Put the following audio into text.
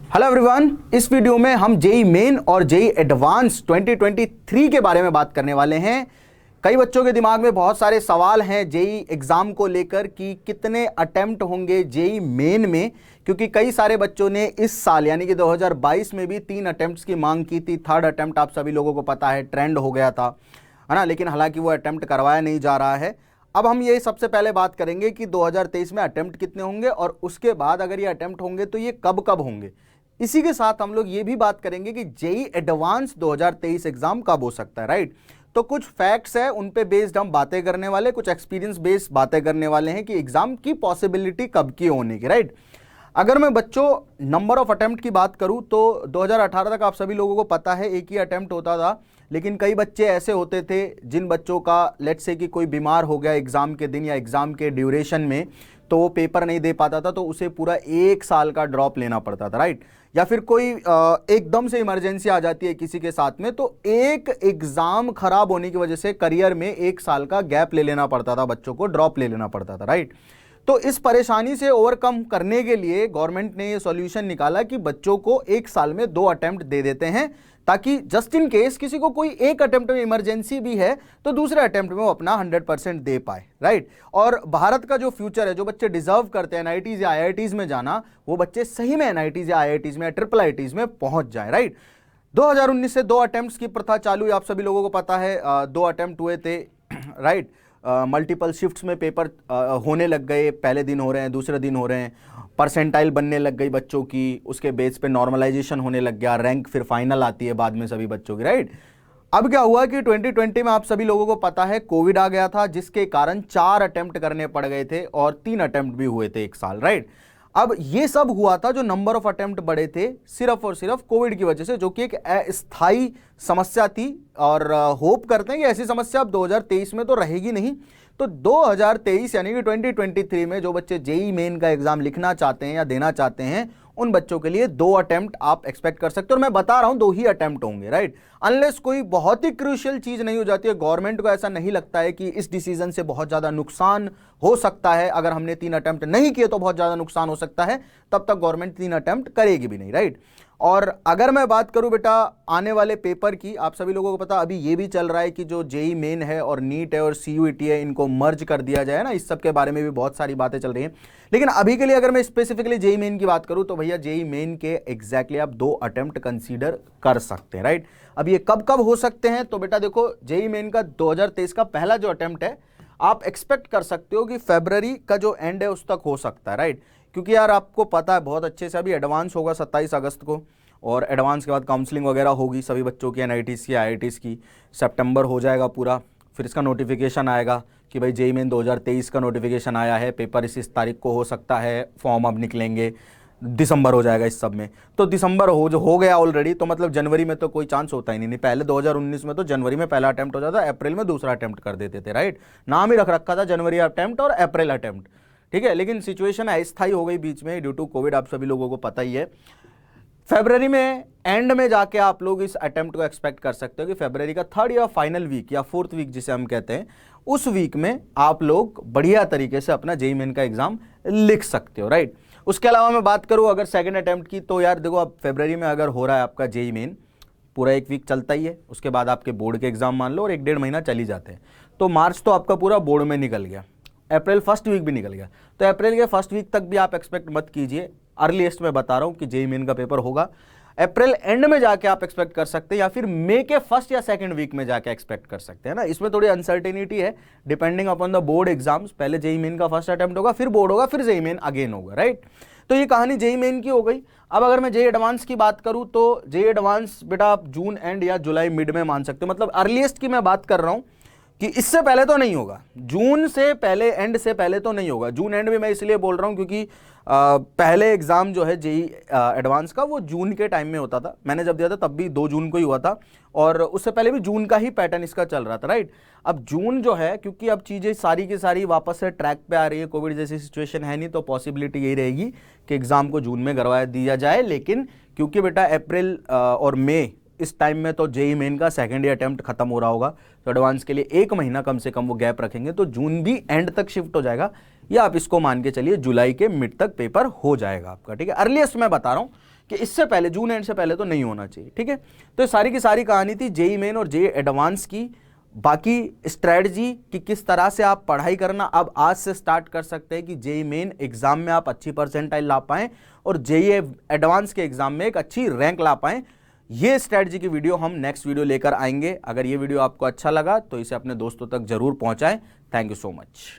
Hello everyone, इस video में हम जेई मेन और जेई एडवांस 2023 के बारे में बात करने वाले हैं। कई बच्चों के दिमाग में बहुत सारे सवाल हैं जेई एग्जाम को लेकर कि कितने अटेम्प्ट होंगे जेई मेन में, क्योंकि कई सारे बच्चों ने इस साल यानी कि 2022 में भी 3 अटेम्प्ट्स की मांग की थी। थर्ड अटेम्प्ट आप सभी लोगों को पता है ट्रेंड हो गया था, है ना, लेकिन हालांकि वो अटेम्प्ट करवाया नहीं जा रहा है। अब हम ये सबसे पहले बात करेंगे कि 2023 में अटेम्प्ट कितने होंगे और उसके बाद अगर ये अटेम्प्ट होंगे तो ये कब कब होंगे। इसी के साथ हम लोग ये भी बात करेंगे कि जेई एडवांस 2023 एग्जाम कब हो सकता है, राइट। तो कुछ फैक्ट्स है, उन पे बेस्ड हम बातें करने वाले, कुछ एक्सपीरियंस बेस्ड बातें करने वाले हैं कि एग्जाम की पॉसिबिलिटी कब की होने की, राइट। अगर मैं बच्चों नंबर ऑफ अटेम्प्ट की बात करूं तो 2018 तक आप सभी लोगों को पता है एक ही अटेम्प्ट होता था, लेकिन कई बच्चे ऐसे होते थे जिन बच्चों का लेट्स से कि कोई बीमार हो गया एग्जाम के दिन या एग्जाम के ड्यूरेशन में, तो वो पेपर नहीं दे पाता था, तो उसे पूरा 1 साल का ड्रॉप लेना पड़ता था, राइट। या फिर कोई एकदम से इमरजेंसी आ जाती है किसी के साथ में, तो एक एग्जाम खराब होने की वजह से करियर में 1 साल का गैप ले लेना पड़ता था, बच्चों को ड्रॉप ले लेना पड़ता था, राइट। तो इस परेशानी से ओवरकम करने के लिए गवर्नमेंट ने ये सॉल्यूशन निकाला कि बच्चों को 1 साल में 2 अटेम्प्ट दे देते हैं, ताकि जस्ट इन केस किसी को कोई एक अटेम्प्ट में इमरजेंसी भी है तो दूसरे अटेम्प्ट में वो अपना 100% दे पाए, राइट। और भारत का जो फ्यूचर है, जो बच्चे डिजर्व करते हैं एनआईटीज या आईआईटीज में जाना, वो बच्चे सही में एनआईटीज या आईआईटीज में या ट्रिपल आईआईटीज में पहुंच जाए, राइट। 2019 से 2 अटेम्प्ट्स की प्रथा चालू है, आप सभी लोगों को पता है। 2 अटेम्प्ट हुए थे, राइट। मल्टीपल शिफ्ट्स में पेपर होने लग गए, पहले दिन हो रहे हैं, दूसरे दिन हो रहे हैं, परसेंटाइल बनने लग गई बच्चों की, उसके बेस पे नॉर्मलाइजेशन होने लग गया, रैंक फिर फाइनल आती है बाद में सभी बच्चों की, राइट। अब क्या हुआ कि 2020 में आप सभी लोगों को पता है कोविड आ गया था, जिसके कारण 4 अटेम्प्ट करने पड़ गए थे और 3 अटेम्प्ट भी हुए थे 1 साल, राइट। अब ये सब हुआ था, जो नंबर ऑफ अटेम्प्ट बढ़े थे सिर्फ और सिर्फ कोविड की वजह से, जो कि एक अस्थायी समस्या थी और होप करते हैं कि ऐसी समस्या अब 2023 में तो रहेगी नहीं। तो 2023 यानी कि 2023 में जो बच्चे जेई मेन का एग्जाम लिखना चाहते हैं या देना चाहते हैं, उन बच्चों के लिए 2 अटेम्प्ट आप एक्सपेक्ट कर सकते हो। और मैं बता रहा हूं 2 ही अटेम्प्ट होंगे, राइट। अनलेस कोई बहुत ही क्रूशियल चीज नहीं हो जाती है, गवर्नमेंट को ऐसा नहीं लगता है कि इस डिसीजन से बहुत ज्यादा नुकसान हो सकता है, अगर हमने 3 अटेम्प्ट नहीं किए तो बहुत ज्यादा नुकसान हो सकता है, तब तक गवर्नमेंट 3 अटेम्प्ट करेगी भी नहीं, राइट। और अगर मैं बात करूं बेटा आने वाले पेपर की, आप सभी लोगों को पता अभी ये भी चल रहा है कि जो जेई मेन है और नीट है और सीयूईटी है, इनको मर्ज कर दिया जाए ना, इस सब के बारे में भी बहुत सारी बातें चल रही हैं। लेकिन अभी के लिए अगर मैं स्पेसिफिकली जेई मेन की बात करूं तो भैया जेई मेन के एग्जैक्टली आप 2 अटेम्प्ट कंसीडर कर सकते हैं, राइट। अब ये कब कब हो सकते हैं, तो बेटा देखो जेई मेन का 2023 का पहला जो अटेम्प्ट है, आप एक्सपेक्ट कर सकते हो कि फरवरी का जो एंड है उस तक हो सकता है, राइट। क्योंकि यार आपको पता है बहुत अच्छे से अभी एडवांस होगा 27 अगस्त को, और एडवांस के बाद काउंसलिंग वगैरह होगी सभी बच्चों की, एनआईटीज़ की, आईआईटीज़ की। सितंबर हो जाएगा पूरा, फिर इसका नोटिफिकेशन आएगा कि भाई जेई मेन 2023 का नोटिफिकेशन आया है, पेपर इस तारीख को हो सकता है, फॉर्म अब निकलेंगे, दिसंबर हो जाएगा इस सब में। तो दिसंबर हो गया ऑलरेडी, तो मतलब जनवरी में तो कोई चांस होता ही नहीं। पहले 2019 में तो जनवरी में पहला अटेम्प्ट हो जाता, अप्रैल में दूसरा अटेम्प्ट कर देते थे, राइट। नाम ही रख रखा था जनवरी अटेम्प्ट और अप्रैल अटेम्प्ट, ठीक है। लेकिन सिचुएशन अस्थायी हो गई बीच में ड्यू टू कोविड, आप सभी लोगों को पता ही है। फरवरी में एंड में जाके आप लोग इस अटेम्प्ट को एक्सपेक्ट कर सकते हो कि फरवरी का 3rd या फाइनल वीक या 4th वीक जिसे हम कहते हैं, उस वीक में आप लोग बढ़िया तरीके से अपना जेई मेन का एग्जाम लिख सकते हो, राइट। उसके अलावा मैं बात करूं अगर सेकंड अटेम्प्ट की, तो यार देखो अब फरवरी में अगर हो रहा है आपका जेई मेन, पूरा 1 वीक चलता ही है, उसके बाद आपके बोर्ड के एग्जाम मान लो और 1-1.5 महीना चल ही जाते हैं, तो मार्च तो आपका पूरा बोर्ड में निकल गया, अप्रैल फर्स्ट वीक भी निकल गया। तो अप्रैल के फर्स्ट वीक तक भी आप एक्सपेक्ट मत कीजिए, अर्लीस्ट में बता रहा हूं कि जेई मेन का पेपर होगा। अप्रैल एंड में जाके आप एक्सपेक्ट कर सकते हैं, या फिर मई के फर्स्ट या सेकंड वीक में जाके एक्सपेक्ट कर सकते हैं ना। इसमें थोड़ी अनसर्टेनिटी है depending upon the board exams. पहले जेई मेन का फर्स्ट अटेम्प्ट होगा, फिर बोर्ड होगा, फिर जेई मेन अगेन होगा, राइट। तो ये कहानी जेई मेन की हो गई। अब अगर मैं जेई एडवांस की बात करूं तो जेई एडवांस बेटा आप जून एंड या जुलाई मिड में मान सकते हो, मतलब अर्लीस्ट की मैं बात कर रहा हूं कि इससे पहले तो नहीं होगा, जून से पहले, एंड से पहले तो नहीं होगा। जून एंड में मैं इसलिए बोल रहा हूं क्योंकि पहले एग्जाम जो है जेई एडवांस का वो जून के टाइम में होता था, मैंने जब दिया था तब भी 2 जून को ही हुआ था, और उससे पहले भी जून का ही पैटर्न इसका चल रहा था, राइट। अब जून जो है, क्योंकि अब चीज़ें सारी की सारी वापस से ट्रैक पे आ रही है, कोविड जैसी सिचुएशन है नहीं, तो पॉसिबिलिटी यही रहेगी कि एग्जाम को जून में करवा दिया जाए। लेकिन क्योंकि बेटा अप्रैल और मई इस टाइम में तो जेई मेन का सेकंड अटेम्प्ट खत्म हो रहा होगा, तो एडवांस के लिए 1 महीना कम से कम वो गैप रखेंगे, तो जून भी एंड तक शिफ्ट हो जाएगा। या आप इसको मान के चलिए जुलाई के मिड तक पेपर हो जाएगा आपका, ठीक है। अर्लीस्ट मैं बता रहा हूं कि इससे पहले, जून एंड से पहले तो नहीं होना चाहिए, ठीक है। तो ये सारी की सारी कहानी थी जेई मेन और जेई एडवांस की। बाकी स्ट्रेटजी कि किस तरह से आप पढ़ाई करना अब आज से स्टार्ट कर सकते हैं कि जेई मेन एग्जाम में आप अच्छी परसेंटाइल ला पाएं और जेई एडवांस के एग्जाम में एक अच्छी रैंक ला पाएं। ये स्ट्रेटजी की वीडियो हम नेक्स्ट वीडियो लेकर आएंगे। अगर ये वीडियो आपको अच्छा लगा तो इसे अपने दोस्तों तक जरूर पहुंचाएं। Thank you so much.